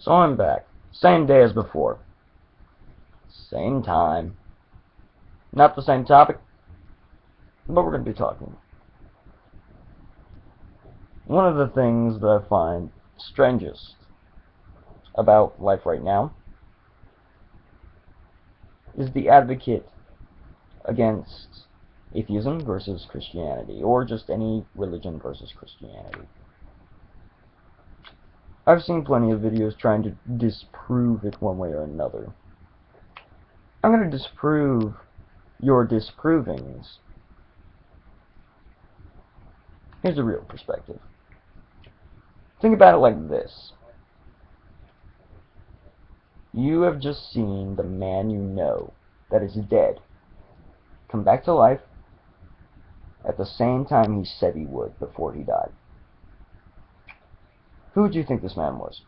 So I'm back. Same day as before. Same time. Not the same topic, but we're going to be talking. One of the things that I find strangest about life right now is the advocate against atheism versus Christianity, or just any religion versus Christianity. I've seen plenty of videos trying to disprove it one way or another. I'm going to disprove your disprovings. Here's a real perspective. Think about it like this. You have just seen the man you know that is dead come back to life at the same time he said he would before he died. Who would you think this man was?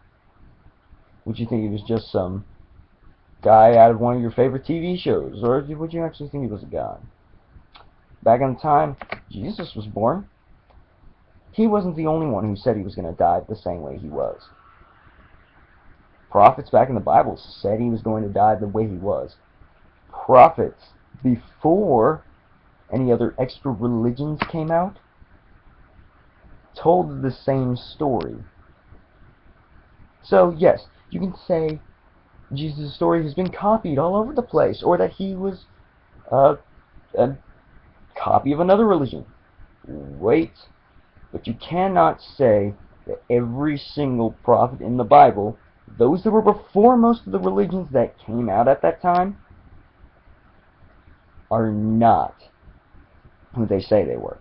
Would you think he was just some guy out of one of your favorite TV shows, or would you actually think he was a god? Back in the time Jesus was born, he wasn't the only one who said he was going to die the same way he was. Prophets back in the Bible said he was going to die the way he was. Prophets before any other extra religions came out told the same story. So yes, you can say Jesus' story has been copied all over the place, or that he was a copy of another religion. Wait, but you cannot say that every single prophet in the Bible, those that were before most of the religions that came out at that time, are not who they say they were.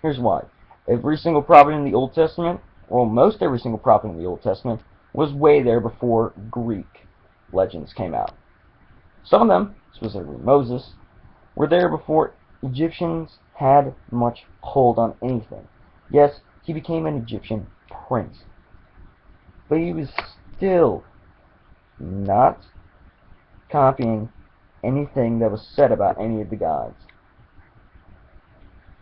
Here's why. Every single prophet in the Old Testament, well, most every single prophet in the Old Testament, was way there before Greek legends came out. Some of them, specifically Moses, were there before Egyptians had much hold on anything. Yes, he became an Egyptian prince, but he was still not copying anything that was said about any of the gods.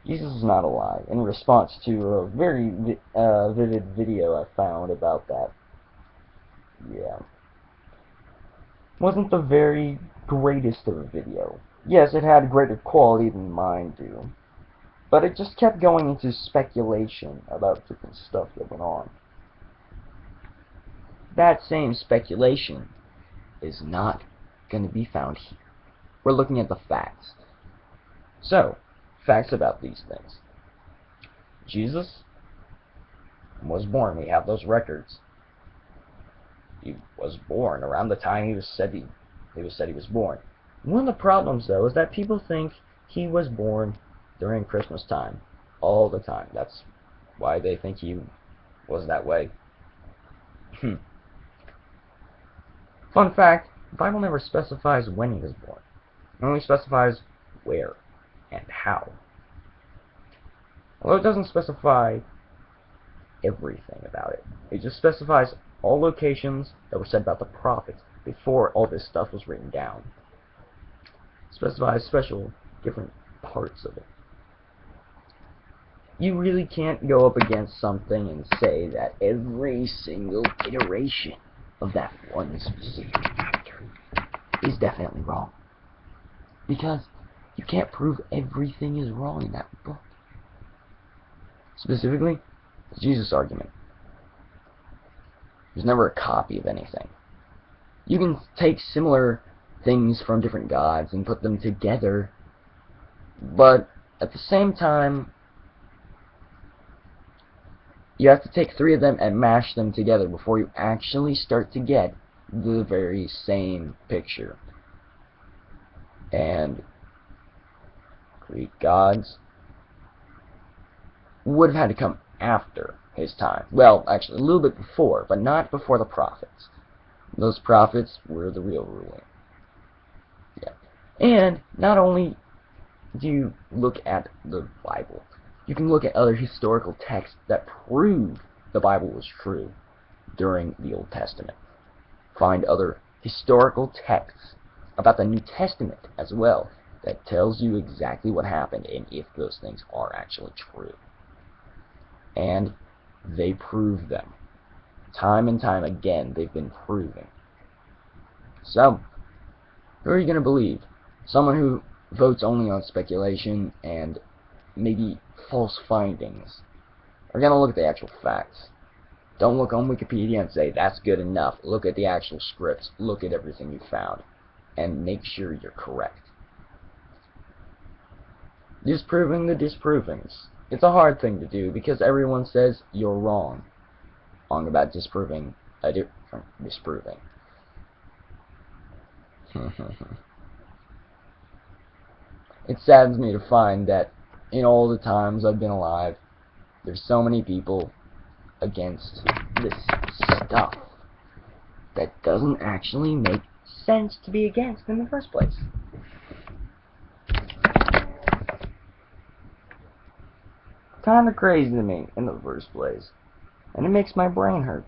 Jesus is not alive, in response to a very vivid video I found about that. Yeah. Wasn't the very greatest of a video. Yes, it had greater quality than mine do, but it just kept going into speculation about different stuff that went on. That same speculation is not going to be found here. We're looking at the facts. So, facts about these things. Jesus was born. We have those records. He was born around the time he was said he was born. One of the problems, though, is that people think he was born during Christmas time all the time. That's why they think he was that way. Fun fact, the Bible never specifies when he was born. It only specifies where and how. Although it doesn't specify everything about it. It just specifies all locations that were said about the prophets before all this stuff was written down. It specifies special different parts of it. You really can't go up against something and say that every single iteration of that one specific factor is definitely wrong. Because you can't prove everything is wrong in that book. Specifically, the Jesus argument. There's never a copy of anything. You can take similar things from different gods and put them together, but at the same time, you have to take three of them and mash them together before you actually start to get the very same picture. And Greek gods would have had to come after his time. Well, actually, a little bit before, but not before the prophets. Those prophets were the real ruling. Yeah. And not only do you look at the Bible, you can look at other historical texts that prove the Bible was true during the Old Testament. Find other historical texts about the New Testament as well that tells you exactly what happened and if those things are actually true. And they prove them. Time and time again, they've been proven. So, who are you going to believe? Someone who votes only on speculation and maybe false findings? Or going to look at the actual facts? Don't look on Wikipedia and say, that's good enough. Look at the actual scripts. Look at everything you found. And make sure you're correct. Disproving the Disprovings. It's a hard thing to do because everyone says you're wrong. Wrong about disproving a different disproving. It saddens me to find that in all the times I've been alive, there's so many people against this stuff that doesn't actually make sense to be against in the first place. Kinda crazy to me in the first place, and it makes my brain hurt.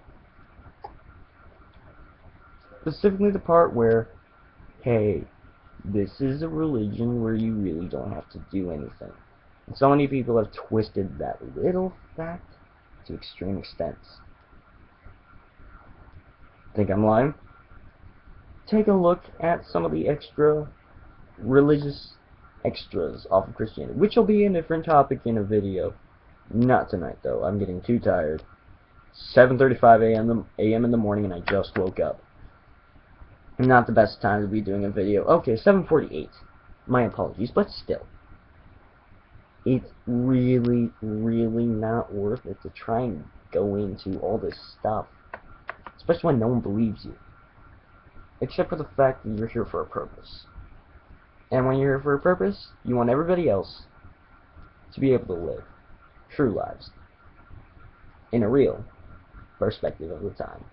Specifically the part where, hey, this is a religion where you really don't have to do anything. And so many people have twisted that little fact to extreme extents. Think I'm lying? Take a look at some of the extra religious extras off of Christianity, which will be a different topic in a video. Not tonight, though. I'm getting too tired. 7:35 a.m. in the morning, and I just woke up. Not the best time to be doing a video. Okay, 7:48. My apologies, but still. It's really, really not worth it to try and go into all this stuff. Especially when no one believes you. Except for the fact that you're here for a purpose. And when you're here for a purpose, you want everybody else to be able to live true lives in a real perspective of the time.